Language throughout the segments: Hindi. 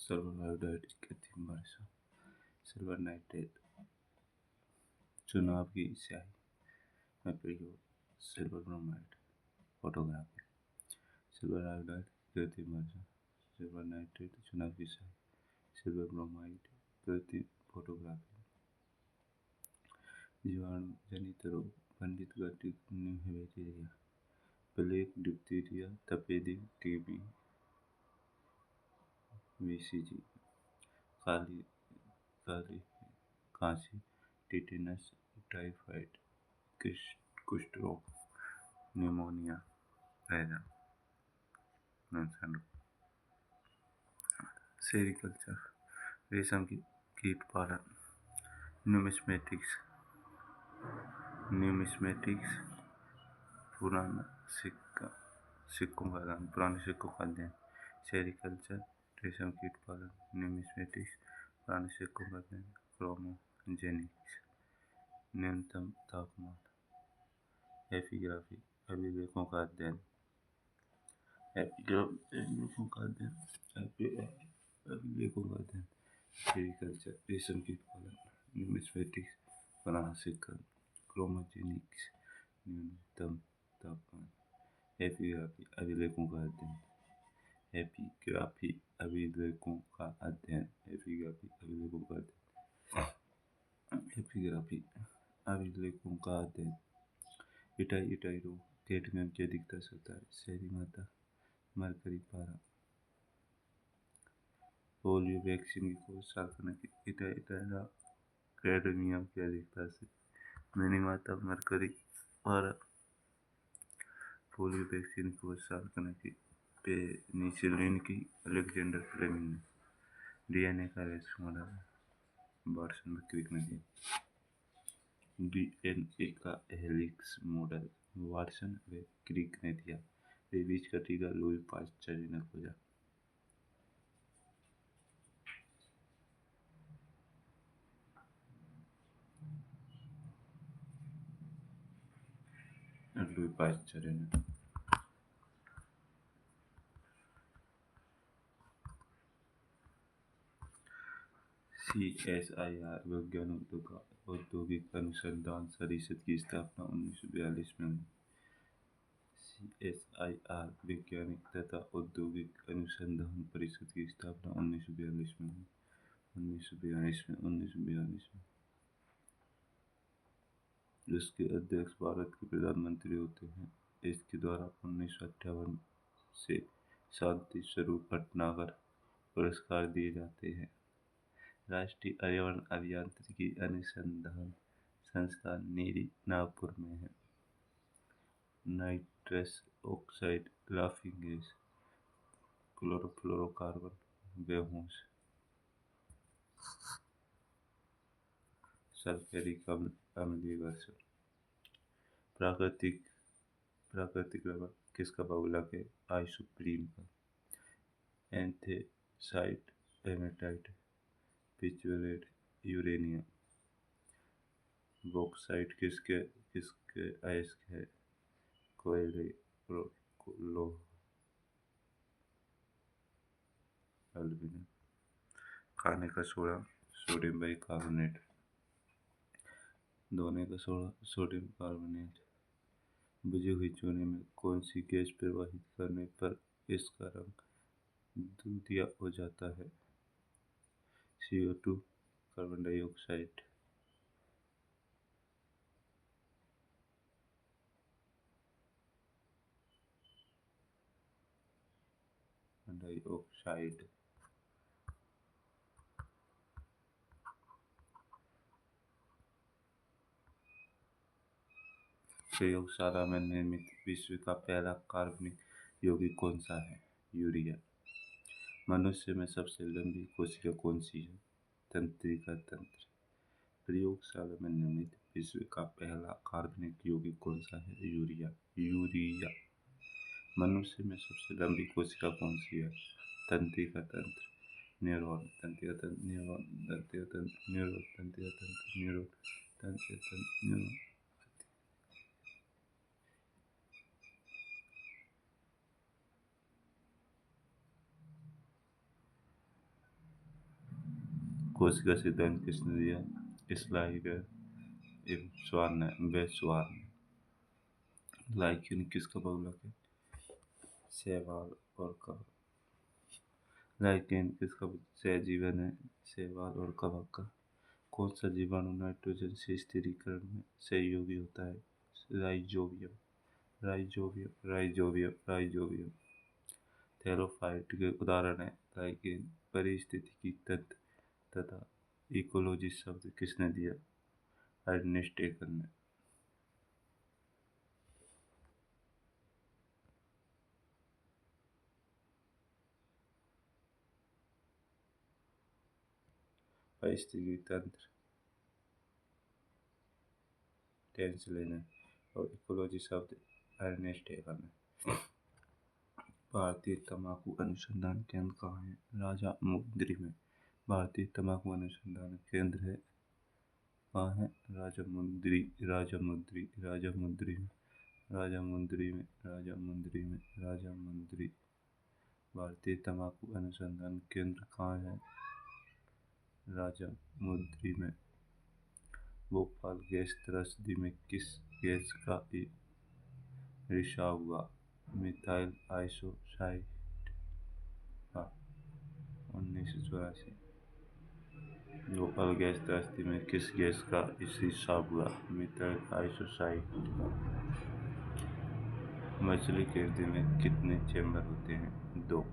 सल्फर आयोडाइड कृत्रिम वर्षा, सिल्वर नाइट्रेट, चुनाव की स्याही में प्रयोग, silver bromide, photography, silver iodide कृत्रिम वर्षा, सिल्वर नाइट्रेट, चुनाव की स्याही, सिल्वर ब्रोमाइड, कृत्रिम फोटोग्राफी, जीवाणु जनित रोग, पंडित गटिक बैक्टीरिया, प्लेग, डिप्थीरिया, तपेदिक, टीबी, बीसीजी, काली काली खांसी, टिटेनस, टाइफाइड, कुष्ठ रोग, निमोनिया, हैजा, सेरिकल्चर, रेशम की कीट पालन, न्यूमिस्मेटिक्स, न्यूमिस्मेटिक्स, पुराना पुराने सिक्कों का अध्ययन, सेरिकल्चर, रेशम कीट पालन, न्यूमिस्मेटिक्स, पुराने सिक्कों का अध्ययन, क्रोमोजेनिक्स, न्यूनतम तापमान, एपिग्राफी, अभिलेखों का अध्ययन, अभिलेखों का अध्ययन, अभिलेखों का अध्ययन, सेरिकल्चर, रेशम कीट पालन, न्यूमिस्मेटिक्स, पुराना सिक्का, क्रोमोजेनिक्स, न्यूनतम तापमान, एपिग्राफी, अभिलेखों का अध्ययन, एपिग्राफी, अभिलेखों का अध्ययन, एपिग्राफी, अभिलेखों का अध्ययन, एपिग्राफी, अभिलेखों का अध्ययन, इटाई रोग, कैडमियम की अधिकता से होता है, शहरी माता, मरकरी पारा, पोलियो वैक्सीन की खोज साल की, इटाई कैडमियम की अधिकता से, मेनी माता, मरकरी पारा, पोलियो वैक्सीन की खोज साल की, पेनिसिलिन की, अलेक्जेंडर फ्लेमिंग ने, डीएनए का रेस मॉडल वाटसन में क्रिक ने दिया, डीएनए का हेलिक्स मॉडल वाटसन व क्रिक ने दिया, रेबीज का टीका लुई पास्चर ने खोजा, लुई पास्चर ने CSIR वैज्ञानिक औद्योगिक अनुसंधान परिषद की स्थापना 1942 में हुई। CSIR वैज्ञानिक तथा औद्योगिक अनुसंधान परिषद की स्थापना 1942 में हुई। 1942 में इसके अध्यक्ष भारत के प्रधानमंत्री होते हैं। इसके द्वारा 1958 से शांति स्वरूप भटनागर पुरस्कार दिए जाते हैं। राष्ट्रीय पर्यावरण अभियांत्रिकी अनुसंधान संस्थान नीरी नागपुर में है। Nitrous oxide, laughing gas, chlorofluorocarbon, बेहोश, सल्फ्यूरिक अम्लीय घर्षण, प्राकृतिक रबर किसका बहुलक है? आइसोप्रीन का। एंथेसाइट, हेमेटाइट, पिचुरेट, यूरेनियम। बॉक्साइट किसके किसके अयस्क है? कोयले, लोह, एल्यूमिनियम। खाने का सोडा, सोडियम बाइकार्बोनेट। धोने का सोडा, सोडियम कार्बोनेट। बुझी हुई चूने में कौन सी गैस प्रवाहित करने पर इसका रंग दूधिया हो जाता है? CO2, carbon dioxide. डाइऑक्साइड। प्रयोगशाला में निर्मित विश्व का पहला कार्बनिक यौगिक कौन सा है? यूरिया। मनुष्य में सबसे लंबी कोशिका कौन सी है? तंत्रिका तंत्र। प्रयोगशाला में निर्मित विश्व का पहला कार्बनिक यौगिक कौन सा है? यूरिया। यूरिया। मनुष्य में सबसे लंबी कोशिका कौन सी है? तंत्रिका तंत्र। न्यूरॉन, तंत्रिका तंत्र, न्यूरॉन, तंत्रिका तंत्र, न्यूरॉन, तंत्रिका तंत्र, न्यूरॉन, तंत्रिका तंत्र, न्यूरॉन। कोशिका सिद्धांत किसने दिया? स्लाइगर बेस्वान ने। लाइक्यून किसका बहुलक है? शैवाल और कवक। लाइकेन किसका सहजीवन है? शैवाल और कवक का। कौन सा जीवाणु नाइट्रोजन से स्थिरीकरण में सहयोगी होता है? Rhizobium. Rhizobium rhizobium rhizobium. Thallophyte के उदाहरण है लाइकेन। पारिस्थितिकी तंत्र तथा इकोलॉजी शब्द किसने दिया? अर्नेस्ट हेकल ने। पारिस्थितिकी तंत्र टेंस लेना और इकोलॉजी शब्द अर्नेस्ट हेकल ने। भारतीय तंबाकू अनुसंधान केंद्र कहाँ है? राजा मुंदरी में। भारतीय तंबाकू अनुसंधान केंद्र है कहाँ है? राजामुंदरी राजामुंदरी राजामुंदरी में। राजामुंदरी में राजामुंदरी में राजामुंदरी। भारतीय तंबाकू अनुसंधान केंद्र कहाँ है? राजामुंदरी में। भोपाल गैस त्रस्ती में किस गैस का रिसाव हुआ? मिथाइल आइसोसाइनेट का। 1984। भोपाल गैस त्रस्ती में किस गैस का रिसाव हुआ? मिथाइल आइसोसाइनेट का। मछली के हृदय में कितने चैम्बर होते हैं? 2।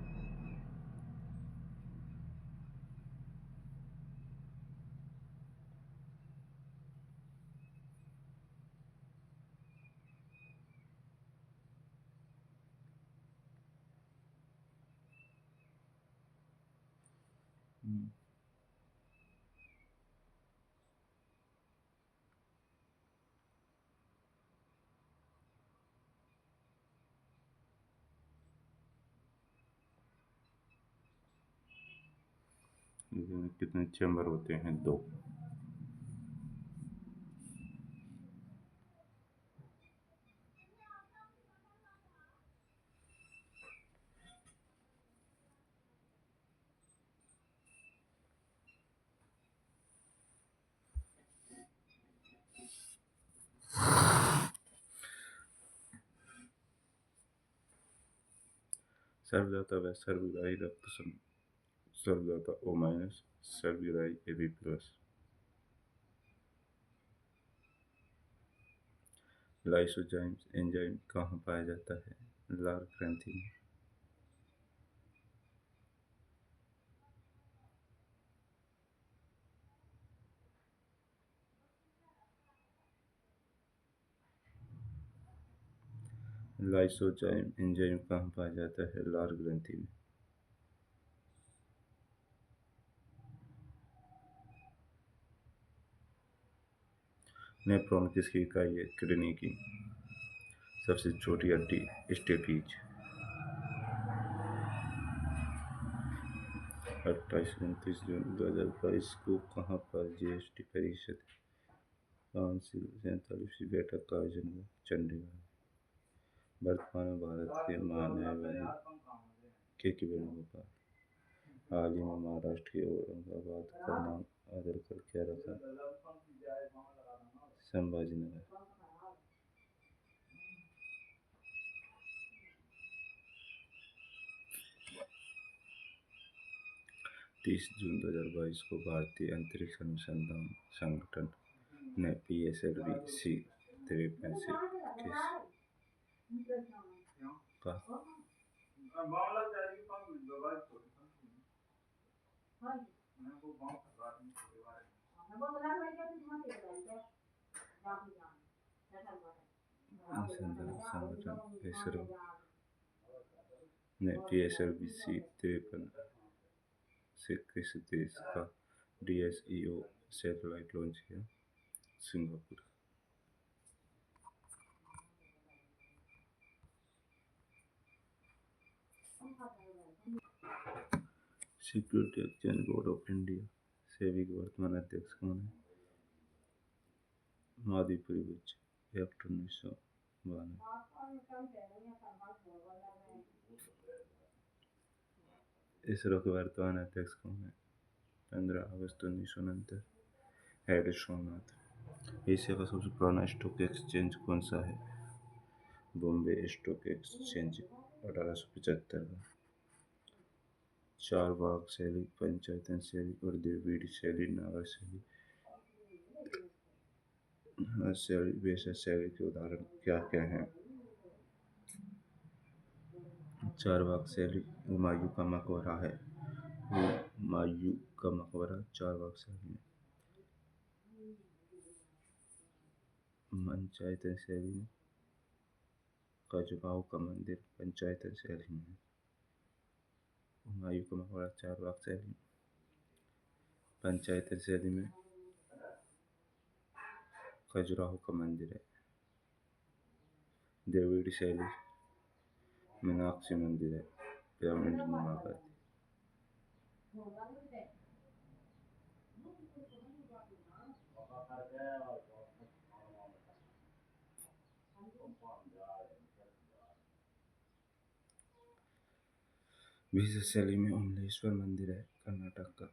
हृदय में कितने चैम्बर होते हैं? 2। सर्वदाता व सर्वग्राही रक्त सर्वदाता O-, सर्वग्राही AB+। लाइसोजाइम एंजाइम कहाँ पाया जाता है? लार ग्रंथि में। लाइसोजाइम एंजाइम कहाँ पाया जाता है? लार ग्रंथि में। नेफ्रॉन किसकी इकाई है? किडनी की। सबसे छोटी हड्डी स्टेपीज। 28-29 जून 2022 को कहाँ पर जीएसटी परिषद काउंसिल 47वीं बैठक का आयोजन हुआ? चंडीगढ़। वर्तमान में भारत के महान्यायवादी के वेणुगोपाल। हाल ही में महाराष्ट्र के औरंगाबाद का नाम बदलकर क्या रखा? संभाजीनगर। 30 जून 2022 को भारतीय अंतरिक्ष अनुसंधान संगठन ने PSLV-C 53 से का संगठन इसरो ने PSLV-C 53 से किस देश का DSEO सैटेलाइट लॉन्च किया? Singapore. Security exchange board of India SEBI के वर्तमान अध्यक्ष कौन है? माधवीपुरी बुच्ची। एक्ट 1992। इसरो के वर्तमान अध्यक्ष कौन है? 15 अगस्त 1969। हेड सोमनाथ। एशिया का सबसे पुराना स्टॉक एक्सचेंज कौन सा है? Bombay stock exchange. 1875 का। चारबाग शैली, पंचायतन शैली और द्रविड़ शैली, नागर शैली, शैली, वैसा शैली के उदाहरण क्या क्या हैं? चारबाग शैली हुमायूं का मकबरा है। हुमायूं का मकबरा चारबाग शैली में। पंचायतन शैली में खजुराहो का मंदिर पंचायतन शैली में है। हुमायूं का मकबरा चारबाग शैली में। पंचायतन शैली में खजुराहो का मंदिर है। द्रविड़ शैली मीनाक्षी मंदिर है, पिरामिड नुमा। बीज शैली में ओमलेश्वर मंदिर है, कर्नाटक का।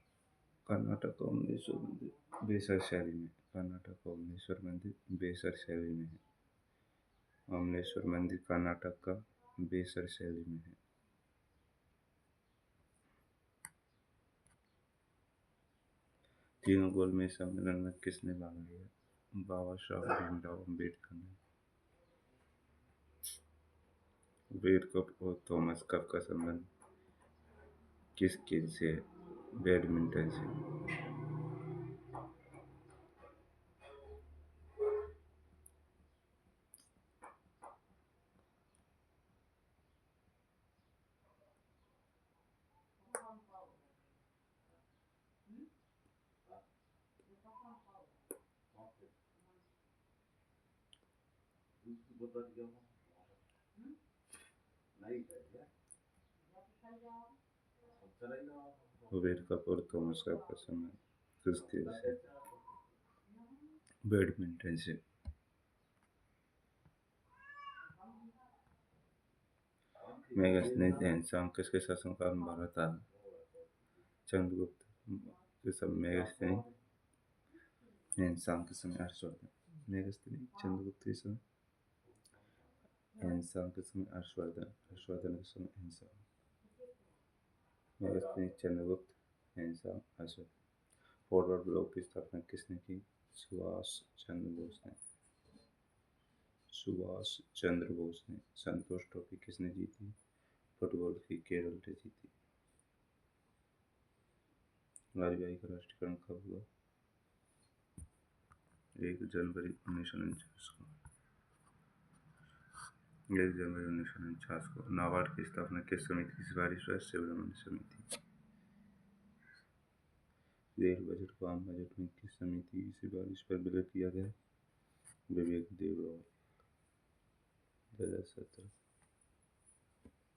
कर्नाटक का ओमलेश्वर मंदिर बेसर शैली में। कर्नाटक का ओमलेश्वर मंदिर बेसर शैली में है। ओमलेश्वर मंदिर कर्नाटक का बेसर शैली में है। तीनों गोलमेज सम्मेलन में किसने भाग लिया? बाबा साहब भीमराव अम्बेडकर ने। वेड कप और थॉमस कप का संबंध किस खेल से है? बैडमिंटन से। वेड कप और थॉमस कप का संबंध किस खेल से? बैडमिंटन से। मेगास्थनीज एंसांग किसके शासनकाल में भारत आया? चंद्रगुप्त के समय। मेगास्थनीज एंसांग के समय हर्षवर्धन। मेगास्थनीज चंद्रगुप्त के समय, एंसांग के समय हर्षवर्धन, हर्षवर्धन के समय एंसांग। मेगास्थनीज चंद्रगुप्त, एंसांग हर्षवर्धन। फॉरवर्ड ब्लॉक की स्थापना किसने की? सुभाष चंद्र बोस ने। सुभाष चंद्र बोस ने। संतोष ट्रॉफी किसने जीती? फुटबॉल की केरल ने जीती। आरबीआई का राष्ट्रीयकरण कब हुआ? 1 जनवरी 1949 को। 1 जनवरी 1949 को। नाबार्ड की स्थापना किस समिति की सिफारिश पर? सुब्रमण्यम समिति। रेल बजट को आम बजट में किस समिति की सिफारिश पर विलय किया गया? विवेक देबरॉय। 2017।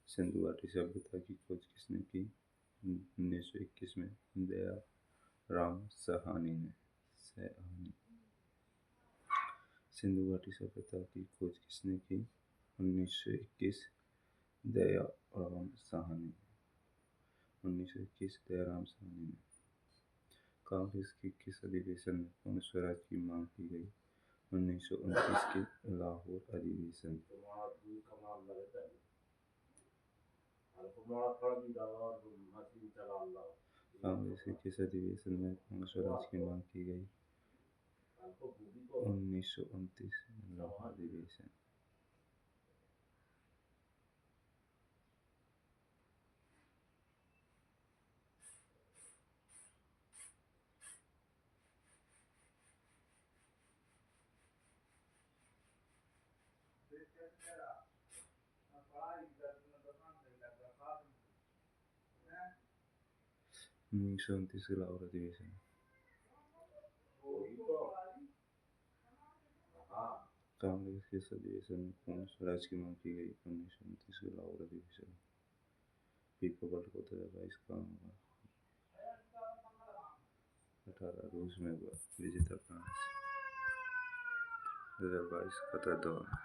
सिंधु घाटी सभ्यता की खोज किसने की? 1921 में दयाराम साहनी ने। सिंधु घाटी सभ्यता की खोज किसने की? 1921 दयाराम साहनी। 1921 दयाराम साहनी ने। कांग्रेस की किस अधिवेशन में पूर्ण स्वराज की मांग की गई? 1929 के लाहौर अधिवेशन। कांग्रेस के किस अधिवेशन में पूर्ण स्वराज की मांग की गई? 1929 लाहौर अधिवेशन। उन्नीस सौ उनतीस के लाहौर अधिवेशन। कांग्रेस के किस अधिवेशन में पूर्ण स्वराज की मांग की गई? 1929 के लाहौर अधिवेशन। फीफा वर्ल्ड कप 2022 कहाँ होगा? 18 रूस में हुआ। विजेता फ्रांस। 2022 कतर दोहा।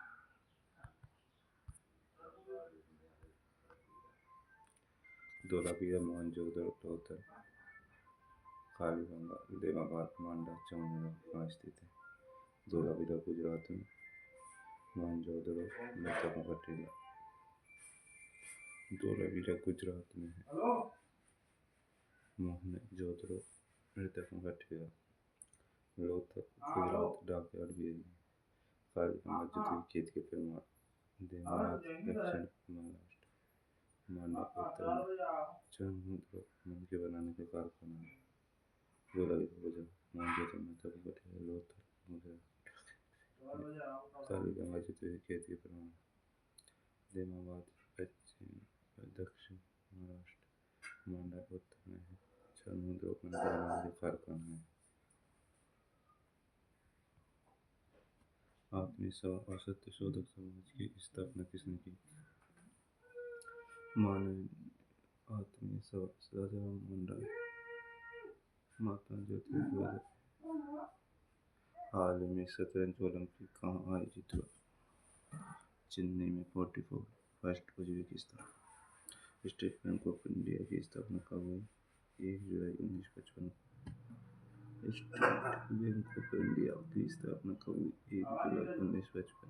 धोलावीरा मोहनजोदड़ो कालीगंगा देवाघाट मांडा चामुंडा कहाँ स्थित है? धोलावीरा गुजरात में। मोहनजोदड़ो मृतकों का टीला धोलावीरा गुजरात में है। मोहनजोदड़ो मृतकों का टीला लोथल गुजरात डॉकयार्ड भी है। कालीगंगा द्वितीय खेत के प्रमाण देवनाथ दक्षिण महाराष्ट्र। मांडा उत्तर में। चामुंडा मंदिर के बनाने का कारखाना है। धोलावीरा गुजरात। मोहनजोदड़ो मृतकों का टीला लोथल गुजरात। कालीगंगा द्वितीय खेत के प्रमाण देवानाथ दक्षिण महाराष्ट्र। मांडा उत्तर में है। चामुंडा मंदिर के बनाने का कारखाना है। आत्मीय सभा और सत्य शोधक समाज की स्थापना किसने की? मानव आत्मीय सभा राजाराम मोहन राय। महात्मा ज्योतिबा फुले। हाल में शतरंज ओलंपिक कहाँ आयोजित हुआ? चेन्नई में 44। First Uzbekistan. State bank of India की स्थापना कब हुई? 1 जुलाई 1955। स्टेट बैंक ऑफ इंडिया की स्थापना कब हुई? 1 जुलाई 1955।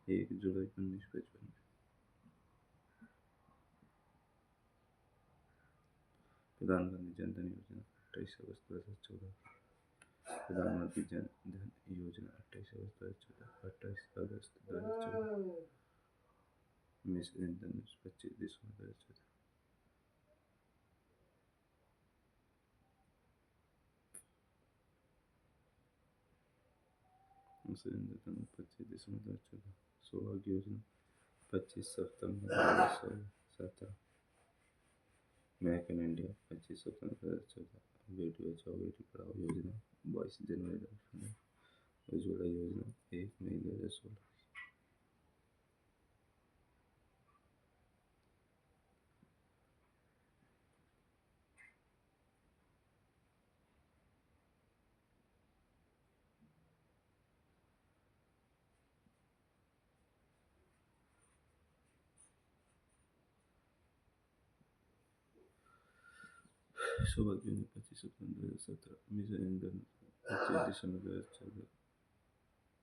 1 जुलाई 1955। प्रधानमंत्री जन धन योजना 28 अगस्त 2014। प्रधानमंत्री जन धन योजना 28 अगस्त 2014। 28 अगस्त 2014। मिशन इंद्रधनुष 25 दिसंबर 2014। मिशन इंद्रधनुष 25 दिसंबर 2014। सौभाग्य योजना 25 सितंबर 2017। मेक इन इंडिया 25 सितंबर 2014। बेटी बचाओ बेटी पढ़ाओ योजना 22 जनवरी 2015। उज्ज्वला योजना 1 मई 2016। सौभाग्य योजना 25 सितंबर 2017। मिशन इंद्रधनुष 25 दिसंबर 2014।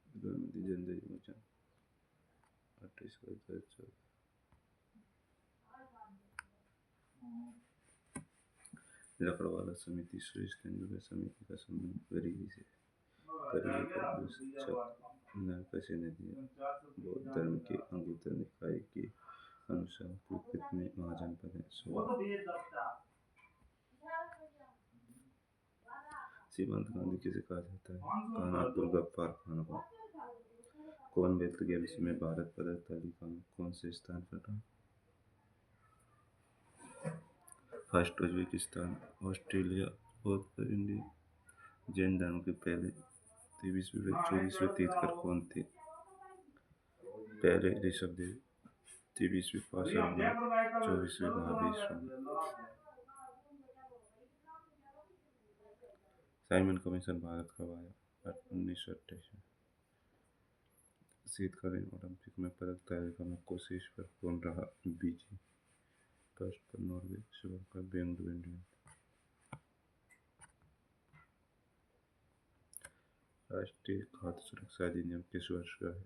प्रधानमंत्री जन धन योजना 28 अगस्त 2014। लकड़वाला समिति सुरेश तेंदुलकर समिति का संबंध परिधि का पुस्तक नरकसे ने दिया। बौद्ध धर्म के अंगुत्तर निकाय के अनुसार कुल कितने महाजनपद हैं? 16। सीमांत गांधी किसे कहा जाता है? कानपुर गफ्फार खान को। कॉमनवेल्थ गेम्स में भारत पदक तालिका में कौन से स्थान पर रहा? First Uzbekistan. ऑस्ट्रेलिया और इंडिया। जैन धर्म के पहले 23वें व 24वें तीर्थंकर कौन थे? पहले ऋषभदेव, 23वें पार्श्वनाथ, 24वें महावीर स्वामी। साइमन कमीशन भारत कब आया? 1928 में। शीतकालीन ओलंपिक में पदक तालिका में कोशिश पर कौन रहा? बीजिंग। फर्स्ट पर नॉर्वे, सेकंड पर बेंगलुरु इंडियन। राष्ट्रीय खाद्य सुरक्षा अधिनियम किस वर्ष का है?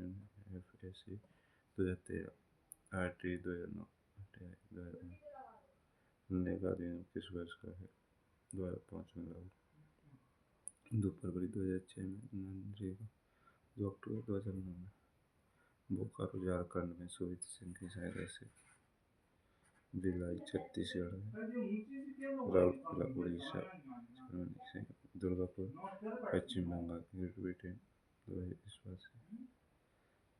एनएफएसए 2013। आरटीई 2009। आरटीआई 2009। नरेगा अधिनियम किस वर्ष का है? 2005 में लागू। 2 फरवरी 2006 में मनरेगा। 2 अक्टूबर 2009 में। बोकारो झारखंड में सुमित सिंह की सहायता से। भिलाई छत्तीसगढ़ में। राउरकेला उड़ीसा। दुर्गापुर पश्चिम बंगाल। Great Britain. इस बात से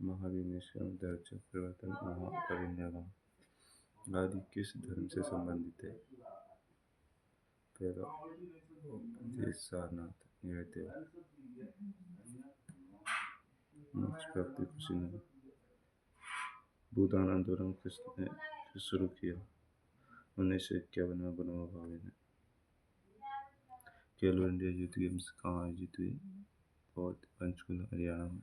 महावीर निष्काम दर्जा परिवर्तन महापरिनिर्वाण आदि किस धर्म से संबंधित है? पहला उपदेश सारनाथ। मोक्ष प्राप्ति कुशीनगर। भूदान आंदोलन किसने शुरू किया? 1951 में विनोबा भावे ने। खेलो इंडिया यूथ गेम्स कहाँ आयोजित हुए? पंचकुला हरियाणा में।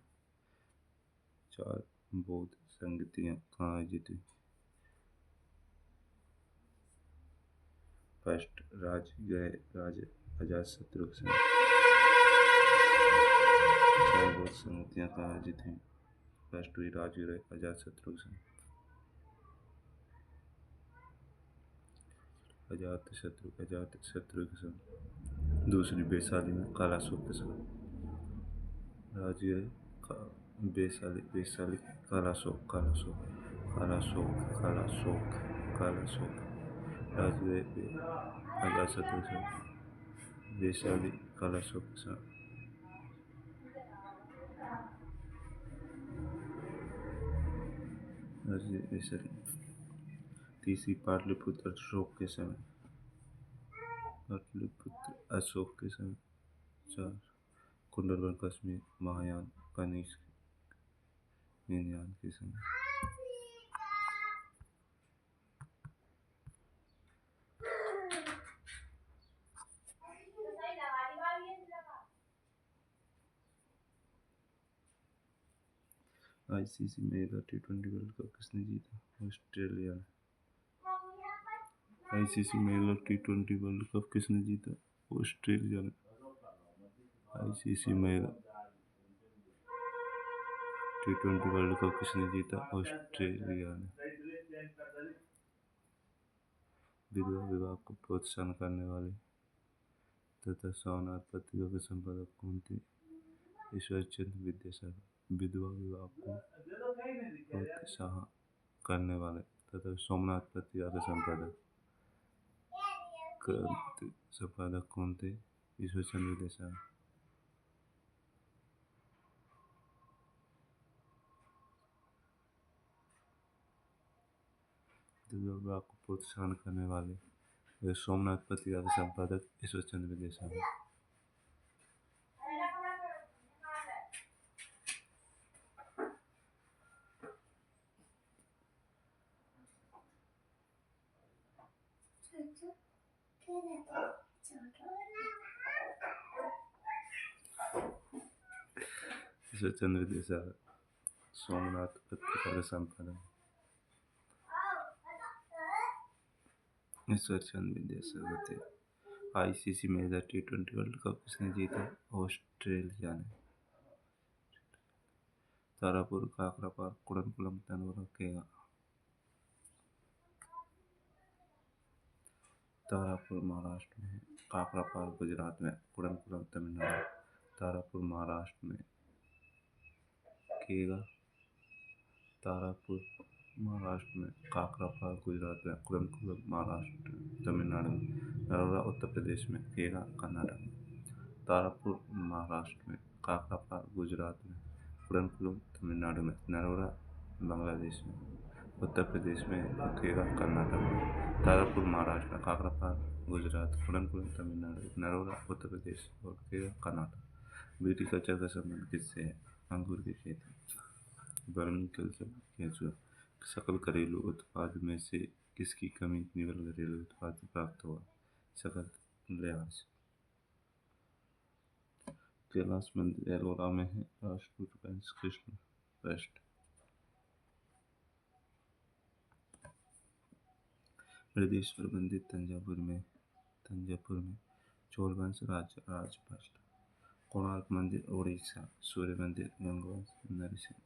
4 बौद्ध संगतियाँ कहाँ आयोजित हुई? फर्स्ट राज अजातशत्रु के चार बहुत संगतियां पराजित हुई। फर्स्ट हुई राजगृह अजातशत्रु के अजातशत्रु के संग। दूसरी वैशाली में कालाशोक के संग। राजगृह वैशाली कालाशोक राजगृह अजातशत्रु के संग। वैशाली कालाशोक के संग। तीसरी पाटलिपुत्र अशोक के समय। चार कुंडलवन कश्मीर महायान कनिष्क हीनयान के समय। आईसीसी महिला टी20 वर्ल्ड कप किसने जीता? ऑस्ट्रेलिया ने। आईसीसी महिला टी20 वर्ल्ड कप किसने जीता? ऑस्ट्रेलिया ने। आईसीसी महिला टी20 वर्ल्ड कप किसने जीता? ऑस्ट्रेलिया ने। विधवा विवाह को प्रोत्साहन करने वाले तथा सोमनाथ पत्रिका के संपादक कौन थे? ईश्वरचंद्र विद्यासागर। विधवा विवाह को प्रोत्साहन करने वाले तथा सोमनाथ पत्रिका के संपादक कौन थे? ईश्वरचंद्र विद्यासागर। विधवा विवाह को प्रोत्साहन करने वाले सोमनाथ पत्रिका के संपादक ईश्वरचंद्र विद्यासागर। ईश्वरचंद्र विद्यासागर सोमनाथ पत्रिका के संपादक। ईश्वरचंद्र विद्यासागर थे। आईसीसी महिला टी20 वर्ल्ड कप किसने जीता? ऑस्ट्रेलिया ने। तारापुर काकरापार कुडनकुलम तनोरा केगा। तारापुर महाराष्ट्र में, काकरापार गुजरात में, कुडनकुलम तमिलनाडु। तारापुर महाराष्ट्र में। केगा तारापुर महाराष्ट्र में, काकरापार गुजरात में, कुडनकुलम महाराष्ट्र तमिलनाडु में। नरोरा उत्तर प्रदेश में। केगा कर्नाटक। तारापुर महाराष्ट्र में, काकरापार गुजरात में, कुडनकुलम तमिलनाडु में। नरोरा बांग्लादेश में। उत्तर प्रदेश में। केगा कर्नाटक में। तारापुर महाराष्ट्र में, काकरापार गुजरात, कुडनकुलम तमिलनाडु, नरोरा उत्तर प्रदेश और केगा कर्नाटक। विटीकल्चर का संबंध किससे है? अंगूर की खेती। वर्मीकल्चर केंचुआ। सकल घरेलू उत्पाद में से किसकी कमी निवल घरेलू उत्पाद से प्राप्त हुआ? सकल लिहाज। कैलाश मंदिर एलोरा में है। राष्ट्रकूट वंश कृष्ण वेस्ट। बृहदेश्वर मंदिर तंजावुर में चोल वंश राजपट। कोणार्क मंदिर ओडिशा। सूर्य मंदिर गंगवंश नरसिंह।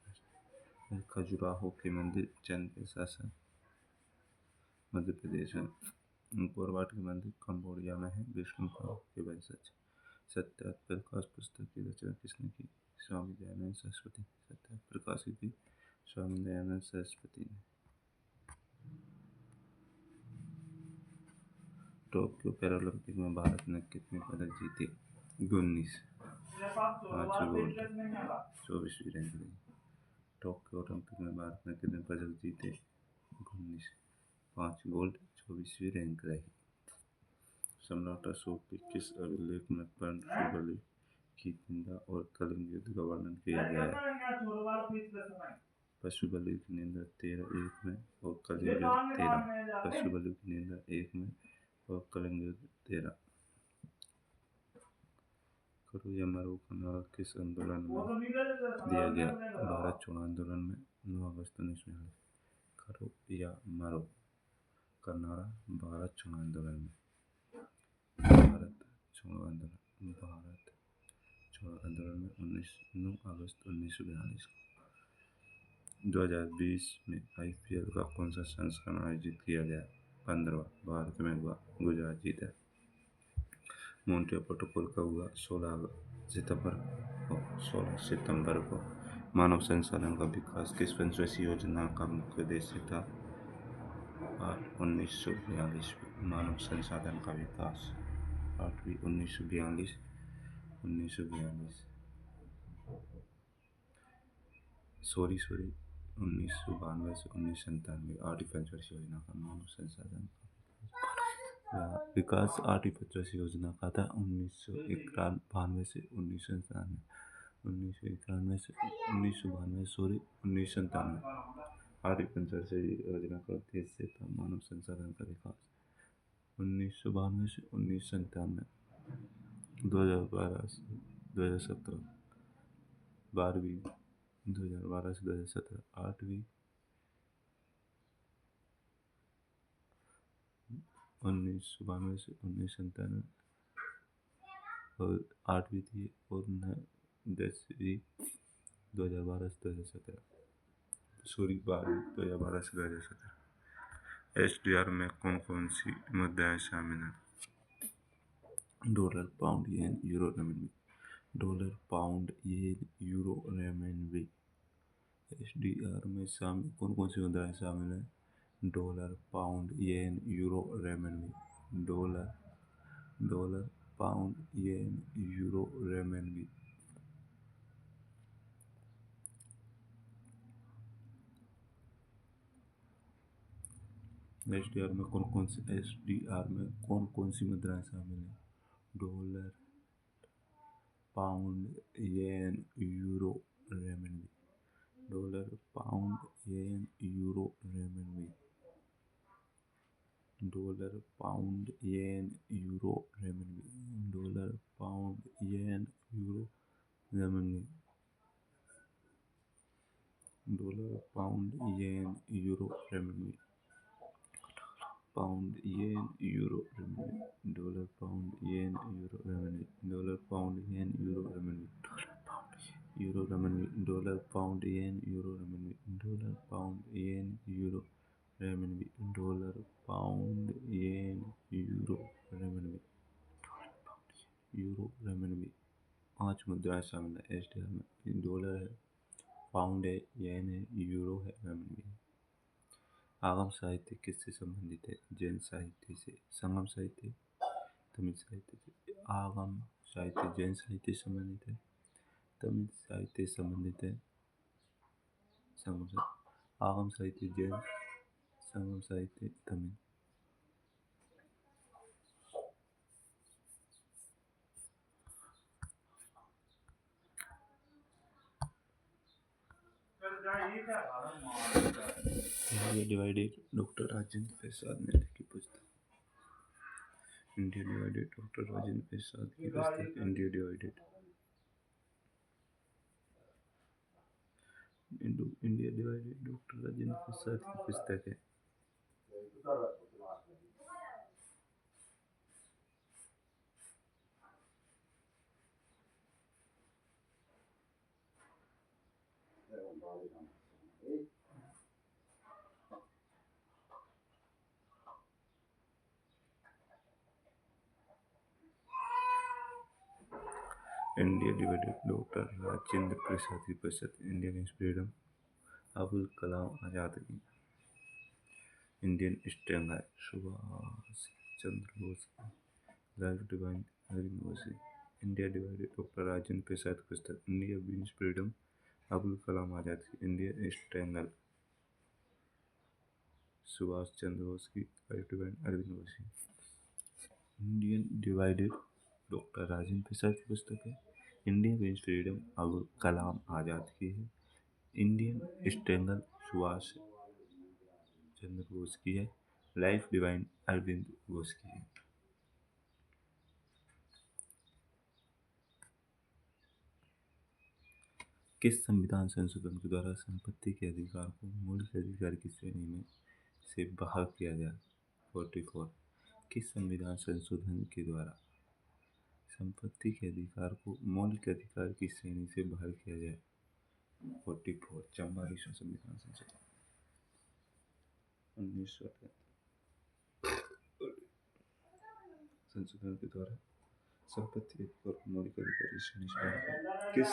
खजुराहो के मंदिर चंद के शासन मध्य प्रदेश में। कोरबाट के मंदिर कंबोडिया में है। विष्णुपाल के वंशज। सत्यार्थ प्रकाश पुस्तक की रचना किसने की? स्वामी दयानंद सरस्वती। सत्यार्थ प्रकाश की स्वामी दयानंद सरस्वती ने। टोक्यो पैरालंपिक में भारत ने कितने पदक जीते? 19। 5 गोल्ड 24वीं रैंक रही। टोक्यो ओलंपिक में भारत ने कितने पदक जीते? 19। 5 गोल्ड 24वीं रैंक रही। सम्राट अशोक के किस अभिलेख में पंचबली की निंदा और कलिंग युद्ध का वर्णन किया गया है? पशुबलि की निंदा 13:1 में और कलिंग युद्ध 13। पशुबलि की निंदा 1 में और कलिंग युद्ध 13। करो या मरो का नारा किस आंदोलन में दिया गया? भारत छोड़ो आंदोलन में 9 अगस्त 1942। करो या मरो का नारा भारत छोड़ो आंदोलन में। छोड़ो आंदोलन, भारत छोड़ो आंदोलन में 9 अगस्त 1942 को। 2020 में IPL का कौन सा संस्करण आयोजित किया गया? 15वां। भारत में हुआ, गुजरात जीता। मॉन्ट्रियल प्रोटोकॉल कब हुआ? 16 सितंबर को। मानव संसाधन का विकास किस पंचवर्षीय योजना का मुख्य उद्देश्य था? 1942 में। मानव संसाधन का विकास 8वीं 1942 1992 से 1997 8वीं पंचवर्षीय योजना का मानव संसाधन का विकास 8वीं पंचवर्षीय योजना का था 1991 से 1997 8वीं पंचवर्षीय योजना का उद्देश्य था मानव संसाधन का विकास 1992 से 1997। 2012 से 2017 12वीं 2012 से 2017 8वीं 1992 से 1997 और 8वीं थी और 10वीं 2012 से 2017 सॉरी 12वीं 2012 से 2017। SDR में कौन कौन सी मुद्राएं शामिल हैं? डॉलर, पाउंड, येन, यूरो, रेमनबी। डॉलर, पाउंड, येन, यूरो, रेमनबी। SDR में शामिल कौन कौन सी मुद्राएं शामिल हैं? डॉलर, पाउंड, येन, यूरो, रेमनबी। डॉलर, पाउंड, येन, यूरो, रेमनबी। SDR में कौन कौन सी मुद्राएं शामिल हैं? डॉलर, पाउंड, येन, यूरो, रेमनबी। डॉलर, पाउंड, येन, यूरो, रेमनबी। डॉलर, पाउंड, येन, यूरो, रेमनबी। डॉलर, पाउंड, येन, यूरो, रेमनबी। डॉलर, पाउंड, येन, यूरो, रेमनबी। पाउंड, येन, यूरो, रेमनबी। डॉलर, पाउंड, येन, यूरो, रेमनबी। डॉलर, पाउंड, येन, यूरो, रेमनबी। यूरो, रेमनबी। डॉलर, पाउंड, येन, यूरो, रेमनबी। डॉलर, पाउंड, येन, यूरो, रेमनबी। डॉलर, पाउंड, येन, यूरो, रेमनबी। यूरो, रेमनबी। 5 मुद्राएं शामिल है SDR में। डॉलर है, पाउंड है, येन है, यूरो है, रेमनबी है। आगम साहित्य किससे संबंधित है? जैन साहित्य से। संगम साहित्य तमिल साहित्य से। आगम साहित्य जैन साहित्य से संबंधित है, तमिल साहित्य से संबंधित है। संगम साहित्य आगम साहित्य जैन, संगम साहित्य Tamil. India divided doctor Rajendra Prasad ने लिखी पुस्तक। India divided doctor Rajendra Prasad की पुस्तक India divided. India divided doctor Rajendra Prasad की पुस्तक है। India divided doctor Rajendra Prasad की पुस्तक इंडियन फ्रीडम, अबुल कलाम आजाद की। इंडियन स्ट्रगल, सुभाष चंद्र बोस की। Life divine, Aurobindo Ghosh. India divided doctor Rajendra Prasad की पुस्तक India means freedom, Abul Kalam Azad की। इंडियन स्ट्रगल, सुभाष चंद्र बोस की। लाइफ डिवाइन, अरविंद घोष की। Indian divided doctor Rajendra Prasad की पुस्तक है। India means freedom, Abul Kalam Azad की है। इंडियन स्ट्रगल, सुभाष चंद्र बोस की है। लाइफ डिवाइन, अरविंद घोष की है। किस संविधान संशोधन के द्वारा संपत्ति के अधिकार को मौलिक अधिकार की श्रेणी में से बाहर किया गया? 44। किस संविधान संशोधन के द्वारा संपत्ति के अधिकार को मौलिक अधिकार की श्रेणी से बाहर किया जाए। 44 44वां संविधान संशोधन 1900 संशोधन के द्वारा संपत्ति अधिकार को मौलिक अधिकार की श्रेणी से बाहर किस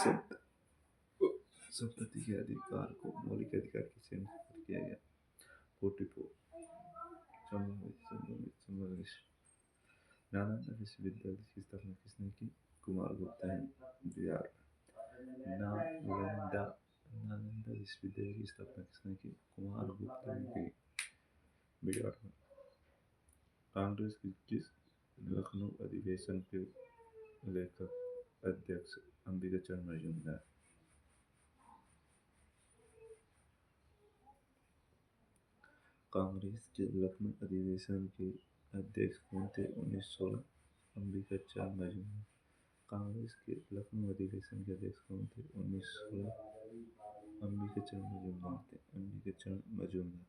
संपत्ति के अधिकार को मौलिक अधिकार की श्रेणी से बाहर किया गया। 44 समावेश नालंदा विश्वविद्यालय की स्थापना किसने की? कुमार गुप्ता ने बिहार में। नालंदा विश्वविद्यालय की स्थापना किसने की? कुमार गुप्ता ने की बिहार में। कांग्रेस की किस लखनऊ अधिवेशन के लेखक अध्यक्ष अंबिका चरण मजूमदार। कांग्रेस के लखनऊ अधिवेशन के अध्यक्ष कौन थे? 1916 अंबिका चरण मजूमदार। कांग्रेस के लखनऊ अधिवेशन के अध्यक्ष कौन थे? 1916 अंबिका चरण मजूमदार थे। अंबिका चरण मजूमदार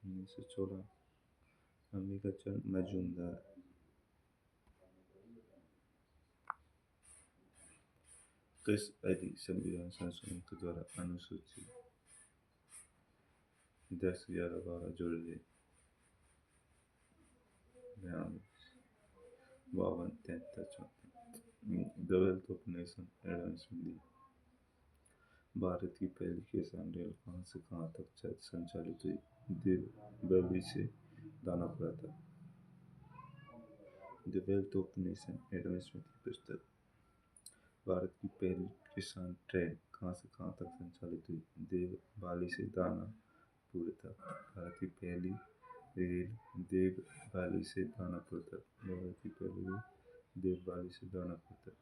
1916 अंबिका चरण मजूमदार। किस अधि संविधान संशोधन के द्वारा अनुसूची 10, 11, 12 जोड़ गए? 52, 73, 34। The wealth of nation advancement दी। भारत की पहली किसान रेल कहाँ से कहाँ तक संचालित हुई? दिल्ली से दानापुर तक। The wealth of nation advancement की पुस्तक। भारत की पहली किसान ट्रेन कहाँ से कहाँ तक संचालित हुई? देवबाली से दानापुर तक। भारत की पहली रेल देवबाली से दानापुर तक। भारत की पहली रेल देवबाली से दानापुर तक।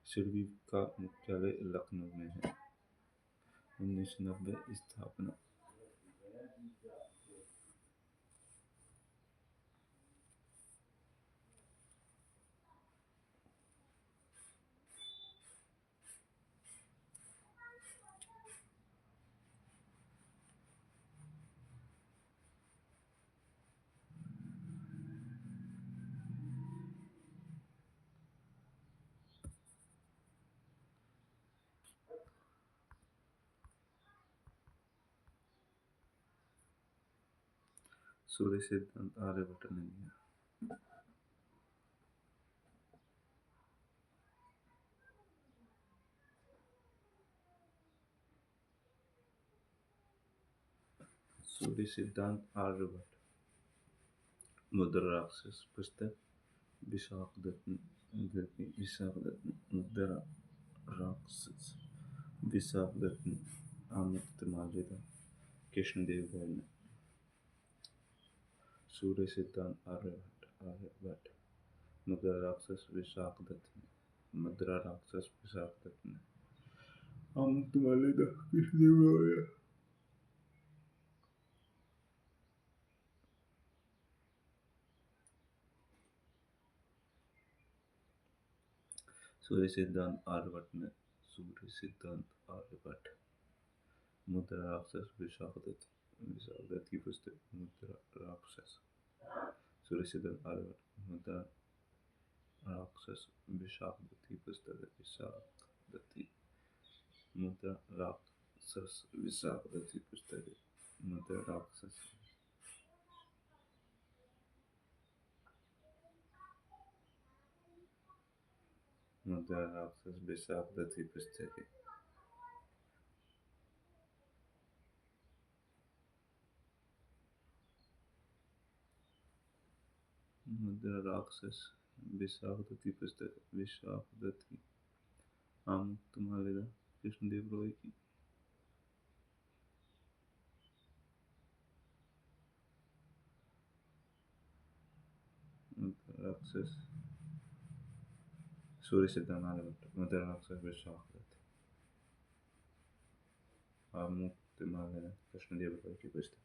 सुरभि का मुख्यालय लखनऊ में है। 1990 स्थापना। सूर्य सिद्धांत आर्यभट्ट ने दिया। सूर्य सिद्धांत आर्यभट्ट। मुद्रा राक्षस पुस्तक। विशाखदत्त मुद्रा राक्षस। विशाखदत्त अमृतमाल्यदा कृष्णदेव राय ने। सूर्य सिद्धांत आर्यभट्ट। मुद्रा राक्षस विशाखदत्त ने। मुद्रा राक्षस विशाखदत्त ने। अमृतमाल्यदा कृष्णदेव राय। सूर्य सिद्धांत आर्यभट्ट ने। सूर्य सिद्धांत आर्यभट्ट। मुद्रा राक्षस विशाखदत्त की पुस्तक मुद्रा राक्षस। सूर्य सिद्धांत आर्यभट्ट। मुद्रा राक्षस विशाखदत्त की पुस्तक है। विशाखदत्त। मुद्रा राक्षस विशाखदत्त की पुस्तक है। मुद्रा राक्षस। मुद्रा राक्षस विशाखदत्त की पुस्तक है। मुद्रा राक्षस विशाखदत्त की पुस्तक विशाखदत्त की। अमृतमाल्यदा कृष्णदेव राय की। मुद्रा राक्षस सूर्य सिद्धांत आर्यभट्ट। मुद्रा राक्षस विशाखदत्त। अमृतमाल्यदा कृष्णदेव राय की पुस्तक।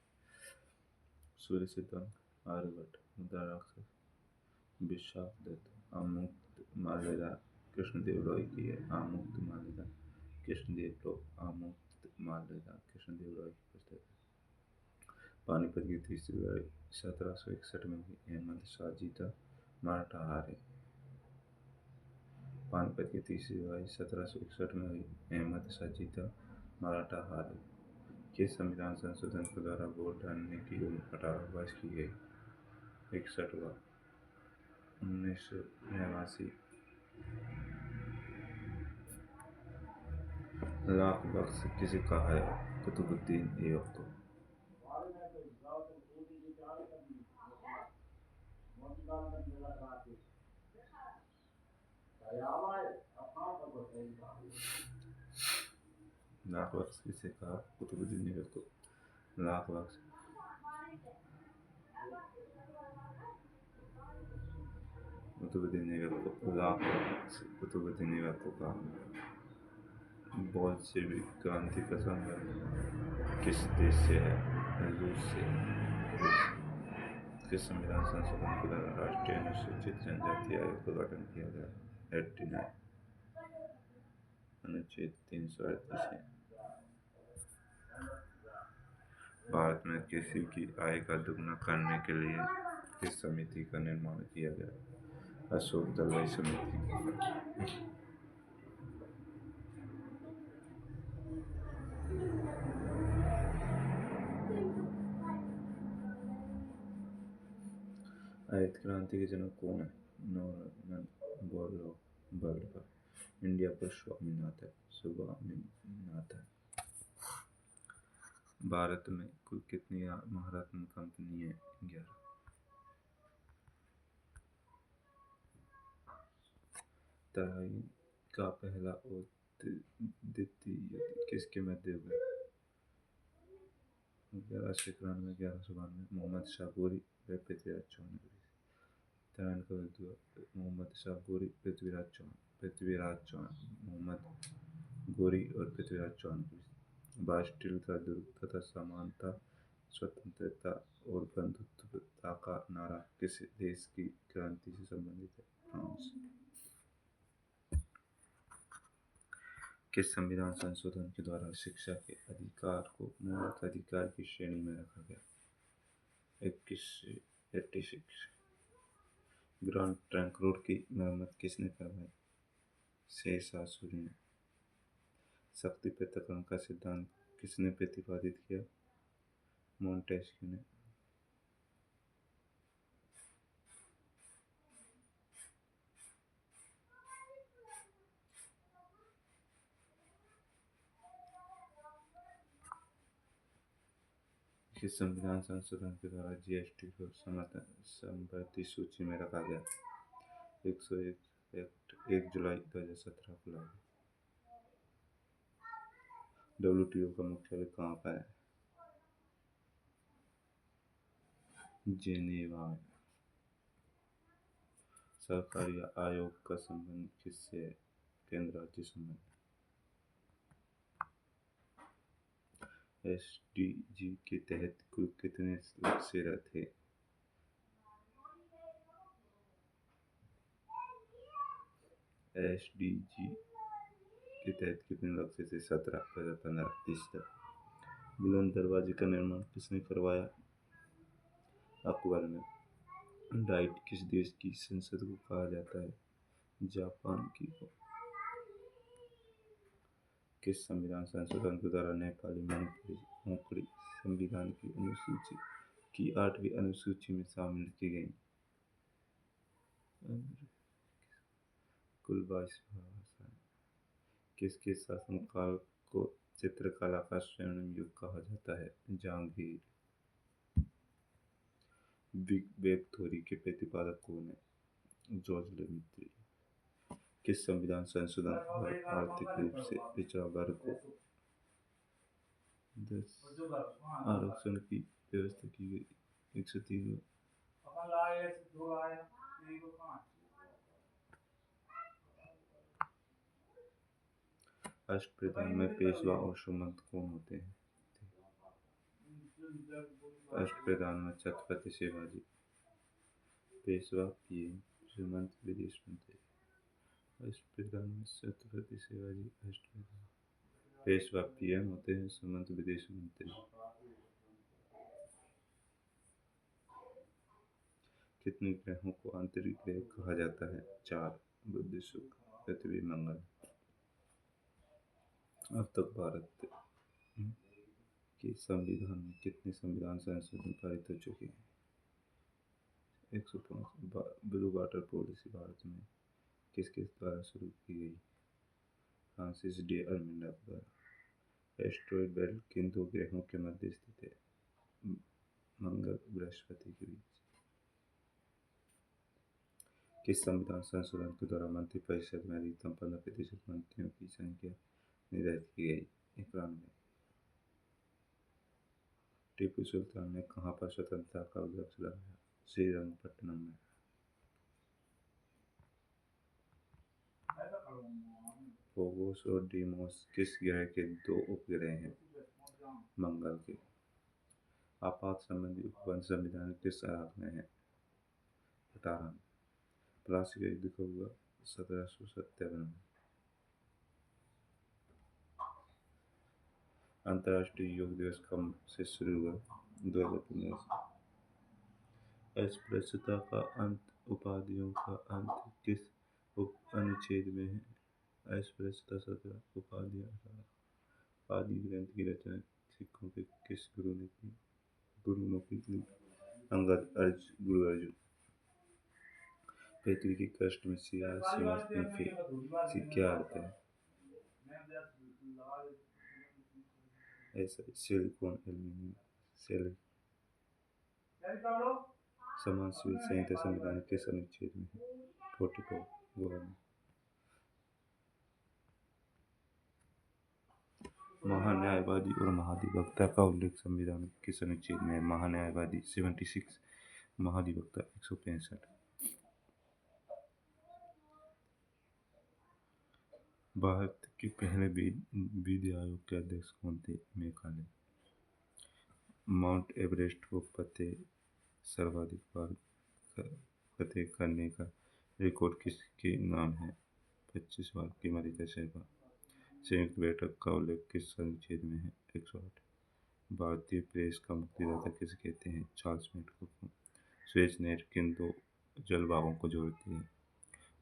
सूर्य सिद्धांत आर्यभट्ट। मुद्रा राक्षस विशाख दत्त आमुक्त मालेदार कृष्णदेव रॉय की है। आमुक्त मालेदार कृष्णदेव रॉय की पुस्तक है। पानीपत की तीसरी लड़ाई 1761 में हुई। अहमद शाह जीता, मराठा हारे। पानीपत की तीसरी लड़ाई 1761 में हुई। अहमद शाह जीता, मराठा हारे। किस संविधान संशोधन के द्वारा वोट डालने की उम्र 18 वर्ष की गई? 61वां। 1989। लाख बख्श किसे कहा है? कुतुबुद्दीन ऐबक को। लाख बख्श किसे कहा? कुतुबुद्दीन ऐबक को। लाख बख्श कुतुबुद्दीन ऐबक को। लाख बख्श कुतुबुद्दीन ऐबक को कहा। बोल्शेविक क्रांति का संबंध किस देश से है? रूस से। किस संविधान संशोधन के द्वारा राष्ट्रीय अनुसूचित जनजाति आयोग का गठन किया गया? 89। अनुच्छेद 338 है। भारत में कृषि की आय का दुगना करने के लिए किस समिति का निर्माण किया गया? अशोक दलवाई समिति। हरित क्रांति के जनक कौन है? Norman Borlaug. इंडिया पर स्वामीनाथन। भारत में कुल कितनी महारत्न कंपनी है? 11। तराइन का पहला और द्वितीय युद्ध किसके मध्य हुआ? 1191 1192। मोहम्मद शाह गोरी व पृथ्वीराज चौहान के बीच। तराइन का युद्ध हुआ मोहम्मद शाह गोरी पृथ्वीराज चौहान मोहम्मद गोरी और पृथ्वीराज चौहान के बीच। बास्टिल का दुर्ग तथा समानता, स्वतंत्रता और बंधुत्वता का नारा किस देश की क्रांति से संबंधित है? फ्रांस। किस संविधान संशोधन के द्वारा शिक्षा के अधिकार को मौलिक अधिकार की श्रेणी में रखा गया? 86। ग्रांड ट्रंक रोड की मरम्मत किसने करवाई? शेरशाह सूरी ने। शक्ति पृथक्करण का सिद्धांत किसने प्रतिपादित किया? मोंटेस्क्यू ने। किस संविधान संशोधन के द्वारा जीएसटी को समवर्ती सूची में रखा गया? 101 एक्ट 1 जुलाई 2017 को लागू। डब्ल्यूटीओ का मुख्यालय कहाँ पर है? जेनेवा में। सहकारी आयोग का संबंध किससे है? केंद्र राज्य संबंध। एसडीजी के तहत कुल कितने लक्ष्य थे? एसडीजी के तहत कितने लक्ष्य थे? 17, 15, 30 तक। बुलंद दरवाजे का निर्माण किसने करवाया? अकबर ने। डाइट किस देश की संसद को कहा जाता है? जापान की को। किस संविधान संशोधन के द्वारा नेपाली मणिपुरी मोकड़ी संविधान की अनुसूची की 8वीं अनुसूची में शामिल की गई? कुल 22 भाषाएं। किसके शासनकाल को चित्रकला का स्वर्णिम युग कहा जाता है? जहांगीर। बिग बैंग थ्योरी के प्रतिपादक कौन है? जॉर्ज लेमित्री। किस संविधान संशोधन पर आर्थिक रूप से पिछड़ा वर्ग को 10 आरक्षण की व्यवस्था की गई? 103। अष्टप्रधान में पेशवा और सुमंत कौन होते हैं? अष्टप्रधान में छत्रपति शिवाजी, पेशवा पीएम, मंत्री विदेश मंत्री। राष्ट्रप्रधान में छत्रपति शिवाजी अष्टप्रधान। पेशवा पीएम होते हैं, सुमंत विदेश मंत्री। कितने ग्रहों को आंतरिक ग्रह कहा जाता है? 4। बुध, शुक्र, पृथ्वी, मंगल। अब तक भारत के संविधान में कितने संविधान संशोधन पारित हो चुके हैं? 105। ब्लू वाटर पॉलिसी भारत में किसके द्वारा शुरू की गई? फ्रांसिस डी अर्मिंडा द्वारा। एस्टेरॉयड बेल्ट किन दो ग्रहों के मध्य स्थित है? मंगल, बृहस्पति के बीच। किस संविधान संशोधन के द्वारा मंत्रिपरिषद में अधिकतम 15% मंत्रियों की संख्या निर्धारित की गई? 91। टीपू सुल्तान ने कहाँ पर स्वतंत्रता का दिवस लगाया? श्रीरंगपट्टनम में। फोबोस और डीमोस किस ग्रह के दो उपग्रह हैं? मंगल के। आपात संबंधी उपबंध संविधान किस आयात में है? 18। प्लासी का युद्ध कब हुआ? 1757 में। अंतर्राष्ट्रीय योग दिवस कब से शुरू हुआ? 2015 से। अस्पृश्यता का अंत, उपाधियों का अंत किस उप अनुच्छेद में है? अस्पृश्यता 17, उपाधियां 18। आदि ग्रंथ की रचना सिखों के किस गुरु ने की? गुरुमुखी की। अंगद, गुरु अर्जुन। पृथ्वी के क्रस्ट में क्या होता है? ऐसा सिलिकॉन, एल्यूमिनियम, सिलिकॉन। समान सिविल संहिता संविधान किस अनुच्छेद में है? 44। गवर्नमेंट। महान्यायवादी और महाधिवक्ता का उल्लेख संविधान किस अनुच्छेद में है? महान्यायवादी 76, महाधिवक्ता 165। भारत के पहले विधि आयोग के अध्यक्ष कौन थे? मेघालय। माउंट एवरेस्ट को सर्वाधिक बार फतेह करने का रिकॉर्ड किसके नाम है? 25 बार, किमादित्य शेरपा। संयुक्त बैठक का उल्लेख किस अनुच्छेद में है? 108। भारतीय प्रेस का मुक्तिदाता किसे कहते हैं? चार्ल्स मेडको को। स्वेज नेट किन दो जलभागों को जोड़ती है?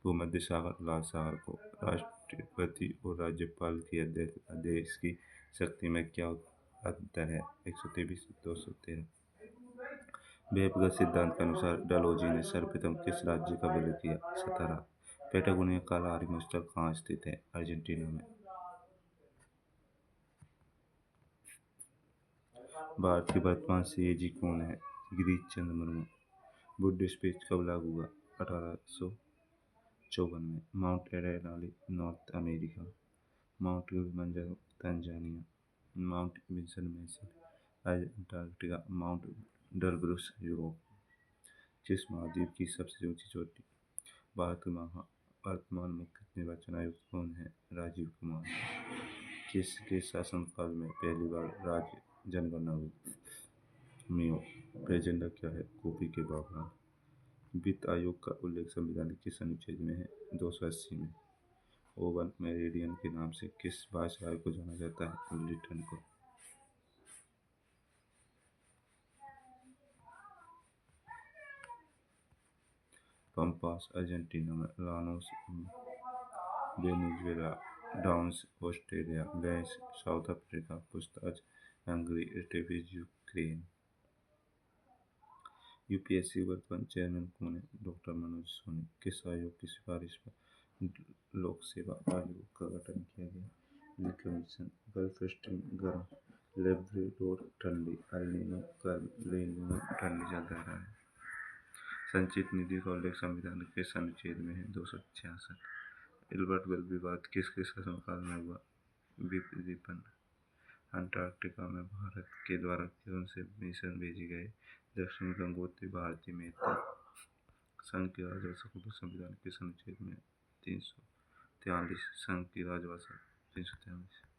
भूमध्य सागर, लाल सागर को। राष्ट्रपति और राज्यपाल की अध्यक्ष की शक्ति में क्या अंतर है? 123, 213। वेबगत सिद्धांत के अनुसार डलहौजी ने सर्वप्रथम किस राज्य का विलय किया? 17। पैटागोनिया कालाहारी मस्टल कहाँ स्थित है? अर्जेंटीना में। भारत के वर्तमान सीएजी कौन है? गिरीश चंद्र मुर्मू। बुद्धिस्ट पेज कब लागू हुआ? 1854 में। Mount Denali, North America. Mount Kilimanjaro, Tanzania. Mount Vinson Massif, Antarctica. Mount Elbrus, Europe. किस महाद्वीप की सबसे ऊंची चोटी? भारत के वर्तमान मुख्य निर्वाचन आयुक्त कौन है? राजीव कुमार। किसके शासनकाल में पहली बार राज्य जनगणना हुई? मियो। एजेंडा क्या है? कॉफी के बागान। वित्त आयोग का उल्लेख संविधान के किस अनुच्छेद में है? 280 में। ओवन मेरिडियन के नाम से किस भाषा को जाना जाता है? लिटन को। पंपास अर्जेंटीना में। Llanos Venezuela. Downs Australia. Lens south Africa. पूछताछ हंगरी। रेफिज यूक्रेन। यूपीएससी वर्तमान चेयरमैन कौन है? डॉक्टर मनोज सोनी। किस आयोग की सिफारिश पर लोक सेवा आयोग का गठन किया गया? ली कमीशन। गल्फ स्ट्रीम गर्म, लेब्राडोर ठंडी, एल नीनो गर्म, ला नीना ठंडी चल रहा है। संचित निधि का उल्लेख संविधान के किस अनुच्छेद में है? 266। एल्बर्ट बेल विवाद किसके शासनकाल में हुआ? विपन्न। अंटार्कटिका में भारत के द्वारा कौन से मिशन भेजे गए? दक्षिण गंगोत्री, भारतीय मैत्री। संघ की राजभाषा को संविधान किस अनुच्छेद में? 343। संघ की राजभाषा 343।